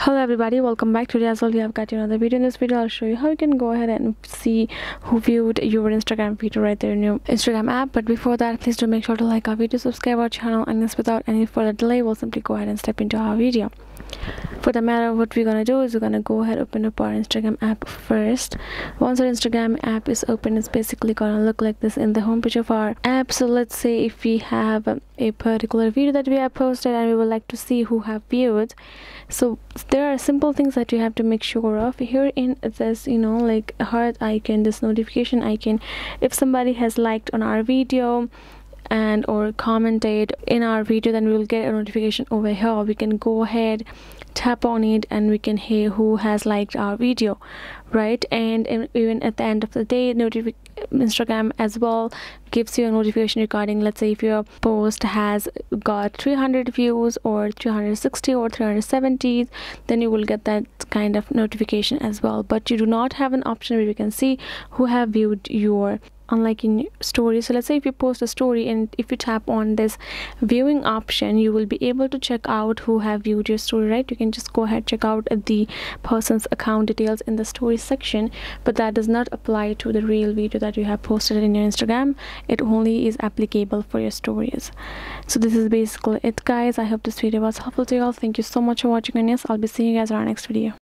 Hello everybody, welcome back. Today as well we have got another video. In this video I'll show you how you can go ahead and see who viewed your Instagram video right there in your Instagram app. But before that, please do make sure to like our video, subscribe our channel, and this without any further delay we'll simply go ahead and step into our video. For the matter, what we're gonna do is we're gonna go ahead open up our Instagram app first. Once our Instagram app is open, it's basically gonna look like this in the homepage of our app. So let's say if we have a particular video that we have posted and we would like to see who have viewed, so there are simple things that you have to make sure of. Here in this, like a heart icon, this notification icon, if somebody has liked on our video and or commented in our video, then we will get a notification over here. We can go ahead, tap on it, and we can hear who has liked our video, right? And even at the end of the day, Instagram as well gives you a notification regarding, let's say if your post has got 300 views or 360 or 370, then you will get that kind of notification as well. But you do not have an option where you can see who have viewed your, unlike in stories. So let's say if you post a story and if you tap on this viewing option, you will be able to check out who have viewed your story, right? You can just go ahead, check out the person's account details in the story section, but that does not apply to the real video that you have posted in your Instagram. It only is applicable for your stories. So this is basically it, guys. I hope this video was helpful to you all. Thank you so much for watching, and yes, I'll be seeing you guys in our next video.